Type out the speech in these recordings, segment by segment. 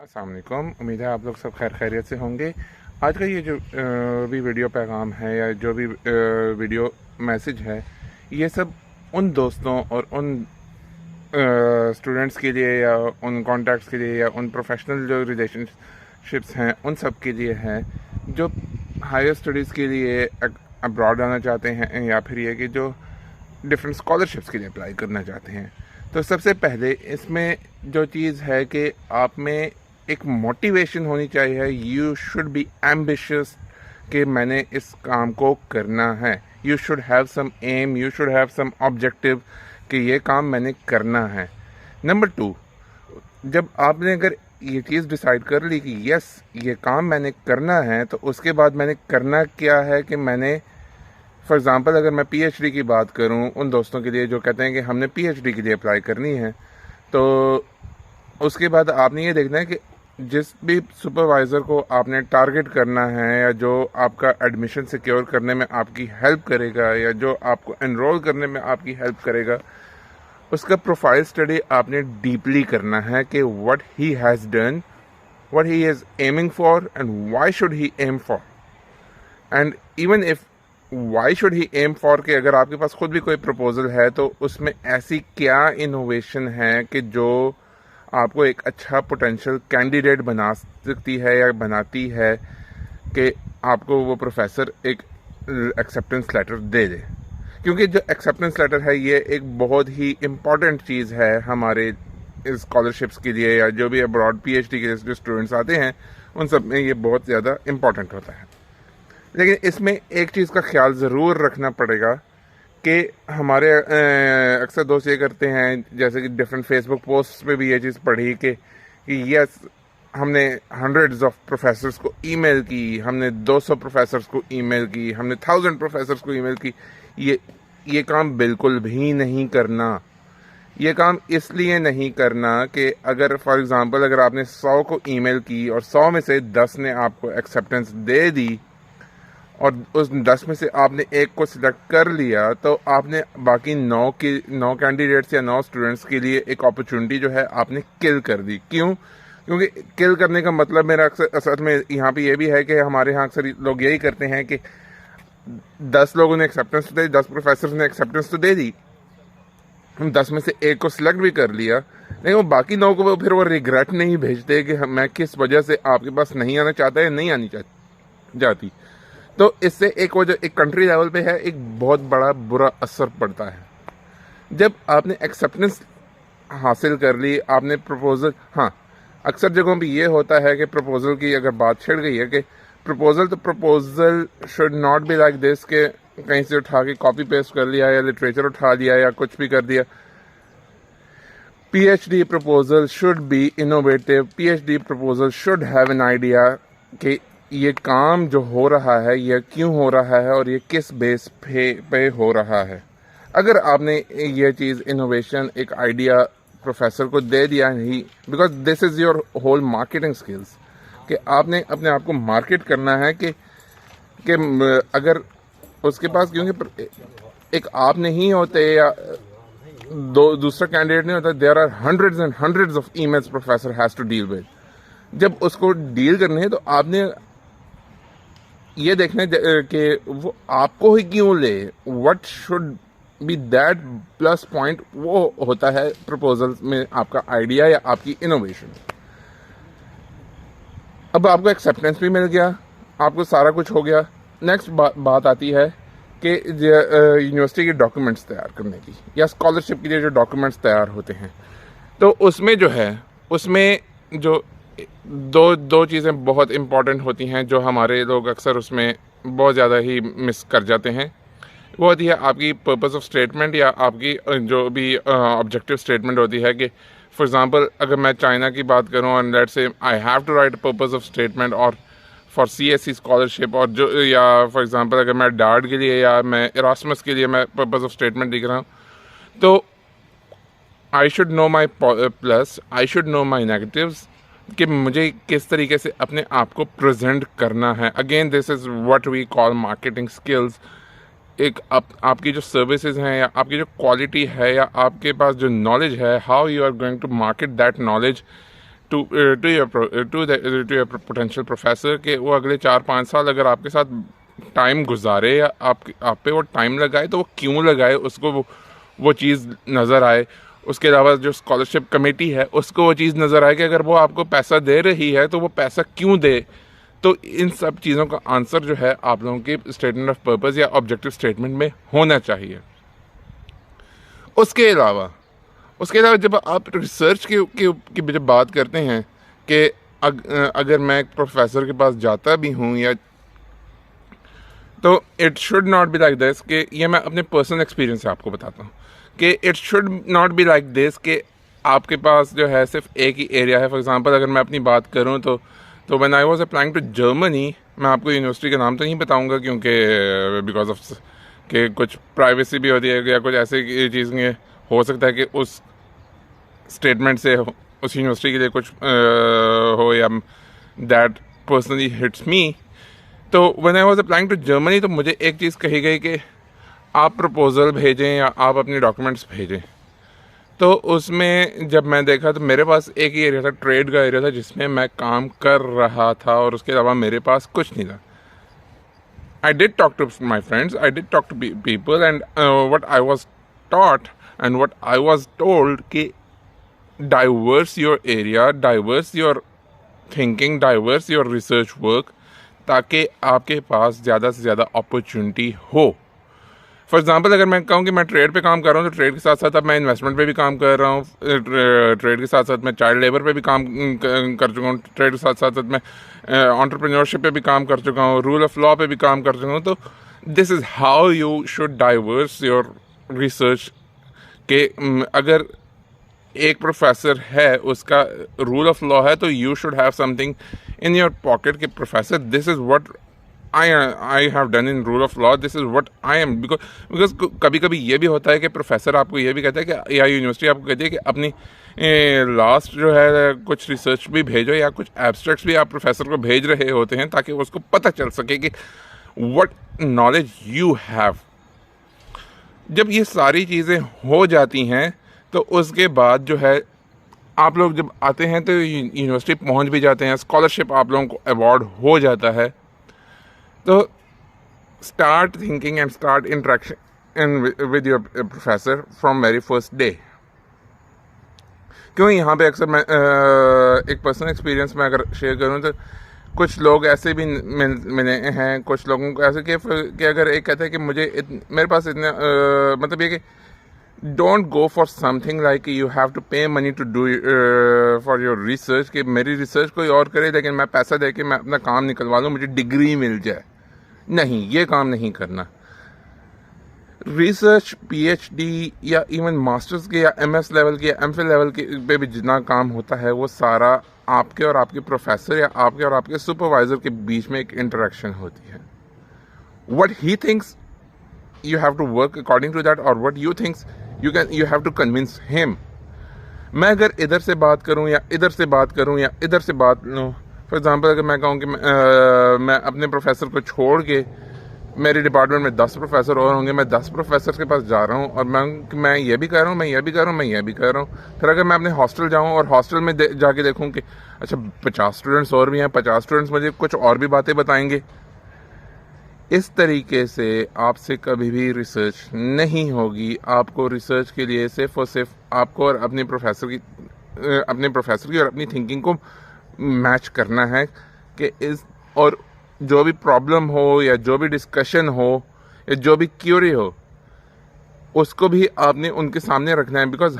अस्सलाम वालेकुम। उम्मीद है आप लोग सब खैर खैरियत से होंगे। आज का ये जो भी वीडियो पैगाम है या जो भी वीडियो मैसेज है, ये सब उन दोस्तों और उन स्टूडेंट्स के लिए या उन कॉन्टैक्ट्स के लिए या उन प्रोफेशनल जो रिलेशनशिप्स हैं उन सब के लिए है जो हायर स्टडीज़ के लिए अब्रॉड आना चाहते हैं या फिर ये कि जो डिफरेंट स्कॉलरशिप्स के लिए अप्लाई करना चाहते हैं। तो सबसे पहले इसमें जो चीज़ है कि आप में एक मोटिवेशन होनी चाहिए। यू शुड बी एम्बिशियस कि मैंने इस काम को करना है। You should have some um, you should have some objective कि ये काम मैंने करना है। नंबर 2, जब आपने अगर ये चीज़ डिसाइड कर ली कि यस ये काम मैंने करना है, तो उसके बाद मैंने करना क्या है कि मैंने फॉर एग्ज़ाम्पल अगर मैं पीएचडी की बात करूं उन दोस्तों के लिए जो कहते हैं कि हमने पीएचडी के लिए अप्लाई करनी है, तो उसके बाद आपने ये देखना है कि जिस भी सुपरवाइज़र को आपने टारगेट करना है या जो आपका एडमिशन सिक्योर करने में आपकी हेल्प करेगा या जो आपको एनरोल करने में आपकी हेल्प करेगा, उसका प्रोफाइल स्टडी आपने डीपली करना है कि what he has done, what he is aiming for and why should he aim for, and even if why should he aim for के अगर आपके पास खुद भी कोई प्रपोजल है तो उसमें ऐसी क्या इनोवेशन है कि जो आपको एक अच्छा पोटेंशियल कैंडिडेट बना सकती है या बनाती है कि आपको वो प्रोफेसर एक एक्सेप्टेंस लेटर दे दे। क्योंकि जो एक्सेप्टेंस लेटर है ये एक बहुत ही इम्पॉर्टेंट चीज़ है हमारे स्कॉलरशिप्स के लिए या जो भी अब्रॉड पीएचडी के जो स्टूडेंट्स आते हैं उन सब में ये बहुत ज़्यादा इम्पॉर्टेंट होता है। लेकिन इसमें एक चीज़ का ख्याल ज़रूर रखना पड़ेगा कि हमारे अक्सर दोस्त ये करते हैं, जैसे कि डिफरेंट फेसबुक पोस्ट पे भी ये चीज़ पढ़ी कि यस हमने हंड्रेड्स ऑफ प्रोफेसर्स को ईमेल की, हमने 200 प्रोफेसर्स को ईमेल की, हमने 1000 प्रोफेसर्स को ईमेल की। ये काम बिल्कुल भी नहीं करना। ये काम इसलिए नहीं करना कि अगर फॉर एग्ज़ाम्पल अगर आपने 100 को ईमेल की और 100 में से 10 ने आपको एक्सेप्टेंस दे दी और उस 10 में से आपने एक को सिलेक्ट कर लिया, तो आपने बाकी 9 कैंडिडेट्स या 9 स्टूडेंट्स के लिए एक अपॉर्चुनिटी जो है आपने किल कर दी। क्यों? क्योंकि किल करने का मतलब मेरा असल में यहाँ पे ये भी है कि हमारे यहाँ अक्सर लोग यही करते हैं कि 10 लोगों ने एक्सेप्टेंस तो दे, 10 प्रोफेसर ने एक्सेप्टेंस तो दे दी, हम 10 में से एक को सिलेक्ट भी कर लिया, लेकिन वो बाकी 9 को फिर वो रिग्रेट नहीं भेजते कि मैं किस वजह से आपके पास नहीं आना चाहता या नहीं आनी जाती। तो इससे एक कंट्री लेवल पे है एक बहुत बड़ा बुरा असर पड़ता है। जब आपने एक्सेप्टेंस हासिल कर ली, आपने प्रपोजल, हाँ अक्सर जगहों पे ये होता है कि प्रपोजल की अगर बात छिड़ गई है कि proposal should not be like this के कहीं से उठा के कॉपी पेस्ट कर लिया या लिटरेचर उठा लिया या कुछ भी कर दिया। PhD proposal should be innovative, PhD proposal should have an idea कि ये काम जो हो रहा है ये क्यों हो रहा है और ये किस बेस पे हो रहा है। अगर आपने ये चीज़ इनोवेशन एक आइडिया प्रोफेसर को दे दिया नहीं, because this is your whole marketing skills कि आपने अपने आप को मार्केट करना है कि अगर उसके पास, क्योंकि एक आप नहीं होते या दूसरा कैंडिडेट नहीं होता, there are hundreds and hundreds of emails professor has to deal with. जब उसको डील करने है तो आपने ये देखना कि वो आपको ही क्यों ले, what should be that plus point, वो होता है प्रपोजल में आपका आइडिया या आपकी इनोवेशन। अब आपको एक्सेप्टेंस भी मिल गया, आपको सारा कुछ हो गया। नेक्स्ट बात आती है कि यूनिवर्सिटी के डॉक्यूमेंट्स तैयार करने की या स्कॉलरशिप के लिए जो डॉक्यूमेंट्स तैयार होते हैं, तो उसमें जो है उसमें जो दो चीज़ें बहुत इम्पॉर्टेंट होती हैं जो हमारे लोग अक्सर उसमें बहुत ज़्यादा ही मिस कर जाते हैं। वो होती है आपकी पर्पस ऑफ स्टेटमेंट या आपकी जो भी ऑब्जेक्टिव स्टेटमेंट होती है कि फॉर एग्ज़ाम्पल अगर मैं चाइना की बात करूँ and let's say I have to write purpose of statement और फॉर सीएससी स्कॉलरशिप, और जो या फॉर एग्ज़ाम्पल अगर मैं डार्ट के लिए या मैं इरास्मस के लिए मैं पर्पस ऑफ स्टेटमेंट लिख रहा हूँ, तो I should know my plus, I should know my negatives कि मुझे किस तरीके से अपने आप को प्रेजेंट करना है। Again this is what we call marketing skills. एक आपकी जो सर्विसेज हैं या आपकी जो क्वालिटी है या आपके पास जो नॉलेज है, how you are going to market that knowledge to your potential professor कि वो अगले 4-5 साल अगर आपके साथ टाइम गुजारे या आप पे वो टाइम लगाए तो वो क्यों लगाए, उसको वो चीज़ नज़र आए। उसके अलावा जो स्कॉलरशिप कमेटी है उसको वो चीज़ नज़र आए कि अगर वो आपको पैसा दे रही है तो वो पैसा क्यों दे। तो इन सब चीज़ों का आंसर जो है आप लोगों की स्टेटमेंट ऑफ पर्पस या ऑब्जेक्टिव स्टेटमेंट में होना चाहिए। उसके अलावा जब आप रिसर्च की जब बात करते हैं कि अगर मैं एक प्रोफेसर के पास जाता भी हूँ या तो it should not be like this कि ये मैं अपने पर्सनल एक्सपीरियंस से आपको बताता हूँ कि it should not be like this कि आपके पास जो है सिर्फ एक ही एरिया है। फॉर एग्जांपल अगर मैं अपनी बात करूँ तो when I was applying to Germany, मैं आपको यूनिवर्सिटी का नाम तो नहीं बताऊँगा क्योंकि बिकॉज ऑफ कि कुछ प्राइवेसी भी होती है या कुछ ऐसे चीज़ें हो सकता है कि उस स्टेटमेंट से उस यूनिवर्सिटी के लिए कुछ हो या दैट पर्सनली हिट्स मी। तो when I was applying to Germany तो मुझे एक चीज़ कही गई कि आप प्रपोज़ल भेजें या आप अपने डॉक्यूमेंट्स भेजें। तो उसमें जब मैं देखा तो मेरे पास एक ही एरिया था, ट्रेड का एरिया था, जिसमें मैं काम कर रहा था और उसके अलावा मेरे पास कुछ नहीं था। I did talk to my friends, I did talk to people and what I was taught and what I was told कि diverse your area, diverse your thinking, diverse your research work, ताकि आपके पास ज़्यादा से ज़्यादा opportunity हो। For example अगर मैं कहूँ कि मैं ट्रेड पे काम कर रहा हूँ तो ट्रेड के साथ साथ अब मैं इन्वेस्टमेंट पे भी काम कर रहा हूँ, ट्रेड के साथ साथ मैं चाइल्ड लेबर पे भी काम कर चुका हूँ, ट्रेड के साथ साथ मैं एंटरप्रेन्योरशिप पे भी काम कर चुका हूँ, रूल ऑफ लॉ पे भी काम कर चुका हूँ। तो this is how you should diverse your research के अगर एक प्रोफेसर है उसका रूल ऑफ लॉ है तो you should have something in your pocket के professor this is what I have done in rule of law, this is what I am. Because कभी कभी ये भी होता है कि प्रोफेसर आपको ये भी कहता है कि या यूनिवर्सिटी आपको कहती है कि अपनी लास्ट जो है कुछ रिसर्च भी भेजो या कुछ एब्स्ट्रैक्ट्स भी आप प्रोफेसर को भेज रहे होते हैं ताकि उसको पता चल सके कि व्हाट नॉलेज यू हैव। जब ये सारी चीज़ें हो जाती हैं तो उसके बाद जो है आप लोग जब आते हैं तो यूनिवर्सिटी पहुंच भी जाते हैं, स्कॉलरशिप आप लोगों को अवार्ड हो जाता है। तो start thinking and start interaction with your professor from very first day. क्यों यहाँ पे अक्सर मैं एक पर्सनल एक्सपीरियंस में अगर शेयर करूँ तो कुछ लोग ऐसे भी मिले हैं, कुछ लोगों को ऐसे कि अगर एक कहते हैं कि मेरे पास इतने मतलब ये कि don't go for something like you have to pay money to do for your research, कि मेरी रिसर्च कोई और करे लेकिन मैं पैसा दे के मैं अपना काम निकलवा लूँ, मुझे डिग्री मिल जाए। नहीं, ये काम नहीं करना। रिसर्च पीएचडी या इवन मास्टर्स के या एमएस लेवल के या एमफिल लेवल के पे भी जितना काम होता है वो सारा आपके और आपके प्रोफेसर या आपके और आपके सुपरवाइजर के बीच में एक इंटरेक्शन होती है। What he thinks you have to work according to that, or what you thinks you have to convince him। मैं अगर इधर से बात करूं या इधर से बात करूं या इधर से बात लूँ, फॉर एग्जांपल अगर मैं कहूँ कि मैं अपने प्रोफेसर को छोड़ के मेरे डिपार्टमेंट में 10 प्रोफेसर और होंगे, मैं 10 प्रोफेसर के पास जा रहा हूँ और मैं ये भी कर रहा हूँ, मैं ये भी कर रहा हूँ, मैं ये भी कर रहा हूँ। फिर अगर मैं अपने हॉस्टल जाऊँ और हॉस्टल में जाके देखूँ कि अच्छा 50 स्टूडेंट्स और भी हैं, 50 स्टूडेंट्स मुझे कुछ और भी बातें बताएंगे, इस तरीके से आपसे कभी भी रिसर्च नहीं होगी। आपको रिसर्च के लिए सिर्फ और सिर्फ आपको और अपने प्रोफेसर की और अपनी थिंकिंग को मैच करना है कि और जो भी प्रॉब्लम हो या जो भी डिस्कशन हो या जो भी क्यूरी हो उसको भी आपने उनके सामने रखना है। Because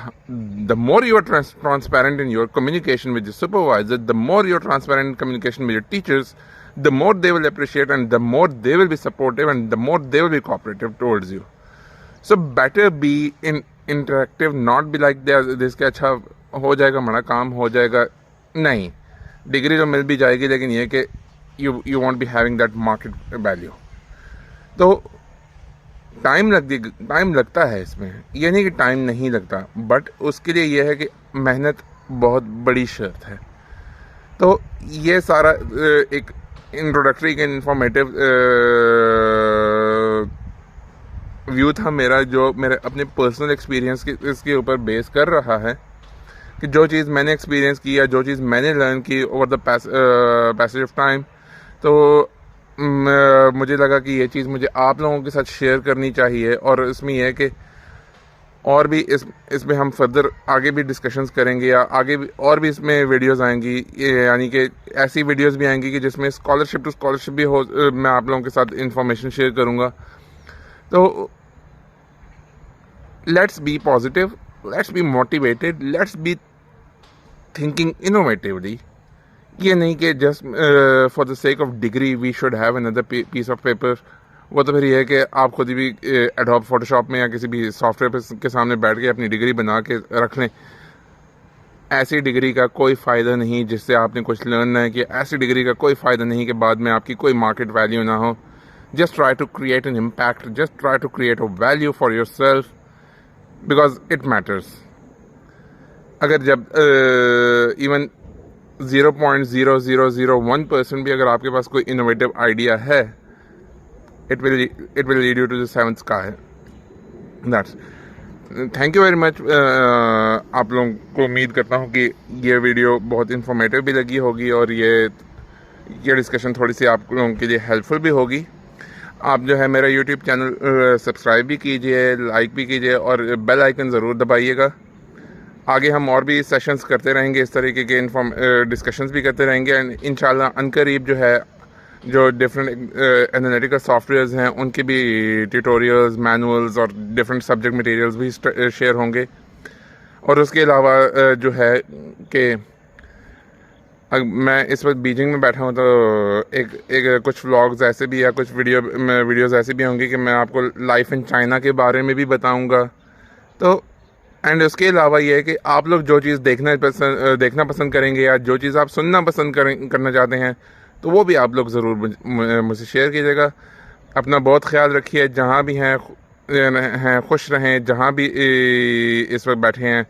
the more you are transparent in your communication with your supervisor, the more you are transparent in communication with your teachers, the more they will appreciate and the more they will be supportive and the more they will be cooperative towards you. So better be interactive, not be like this कि अच्छा हो जाएगा, हमारा काम हो जाएगा। नहीं, degree तो मिल भी जाएगी लेकिन ये कि you won't be having that market value। तो टाइम लगता है इसमें, ये नहीं कि टाइम नहीं लगता, बट उसके लिए ये है कि मेहनत बहुत बड़ी शर्त है। तो ये सारा एक इंट्रोडक्टरी के इंफॉर्मेटिव व्यू था मेरा, जो मेरे अपने पर्सनल एक्सपीरियंस के इसके ऊपर बेस कर रहा है कि जो चीज़ मैंने एक्सपीरियंस की या जो चीज़ मैंने लर्न की over the passage of time, तो मुझे लगा कि ये चीज़ मुझे आप लोगों के साथ शेयर करनी चाहिए। और इसमें यह है कि और भी इसमें हम फर्दर आगे भी डिस्कशंस करेंगे, या आगे भी और भी इसमें वीडियोस आएंगी, यानी कि ऐसी वीडियोस भी आएंगी कि जिसमें स्कॉलरशिप टू स्कॉलरशिप भी हो, मैं आप लोगों के साथ इंफॉर्मेशन शेयर करूँगा। तो let's be positive, let's be motivated, let's be thinking innovatively. ये नहीं कि just for the sake of degree we should have another piece of paper. वो तो फिर ये है कि आप खुद भी एडोब फोटोशॉप में या किसी भी सॉफ्टवेयर के सामने बैठ के अपनी डिग्री बना के रख लें। ऐसी डिग्री का कोई फ़ायदा नहीं जिससे आपने कुछ लर्न ना किया। ऐसी डिग्री का कोई फ़ायदा नहीं कि बाद में आपकी कोई मार्केट वैल्यू ना हो। Just try to create an impact, just try to create a value for yourself, because it matters. अगर जब इवन 0.0001% भी अगर आपके पास कोई इनोवेटिव आइडिया है, it will lead you to the seventh sky. That's thank you very much. आप लोगों को उम्मीद करता हूँ कि ये वीडियो बहुत इंफॉर्मेटिव भी लगी होगी और ये डिस्कशन थोड़ी सी आप लोगों के लिए हेल्पफुल भी होगी। आप जो है मेरा यूट्यूब चैनल सब्सक्राइब भी कीजिए, लाइक भी कीजिए और बेल आइकन ज़रूर दबाइएगा। आगे हम और भी सेशंस करते रहेंगे, इस तरीके के डिस्कशंस भी करते रहेंगे। एंड इंशाल्लाह अनकरीब जो है जो डिफरेंट एनालिटिकल सॉफ्टवेयर्स हैं उनके भी ट्यूटोरियल्स, मैनुअल्स और डिफरेंट सब्जेक्ट मटेरियल्स भी शेयर होंगे। और उसके अलावा जो है कि मैं इस वक्त बीजिंग में बैठा हूँ, तो एक कुछ व्लॉग्स ऐसे भी या कुछ वीडियोज़ ऐसे भी होंगी कि मैं आपको लाइफ इन चाइना के बारे में भी बताऊँगा। तो एंड उसके अलावा ये है कि आप लोग जो चीज़ देखना पसंद करेंगे या जो चीज़ आप सुनना पसंद करना चाहते हैं, तो वो भी आप लोग ज़रूर मुझसे शेयर कीजिएगा। अपना बहुत ख्याल रखिए, जहाँ भी हैं खुश रहें, जहाँ भी इस वक्त बैठे हैं।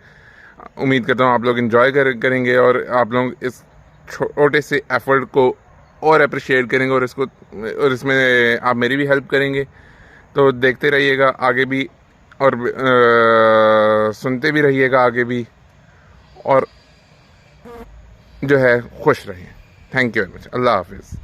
उम्मीद करता हूँ आप लोग इन्जॉय करेंगे और आप लोग इस छोटे से एफर्ट को और अप्रिशिएट करेंगे और इसमें आप मेरी भी हेल्प करेंगे। तो देखते रहिएगा आगे भी और सुनते भी रहिएगा आगे भी, और जो है खुश रहिए। Thank you very much. अल्लाह हाफिज़।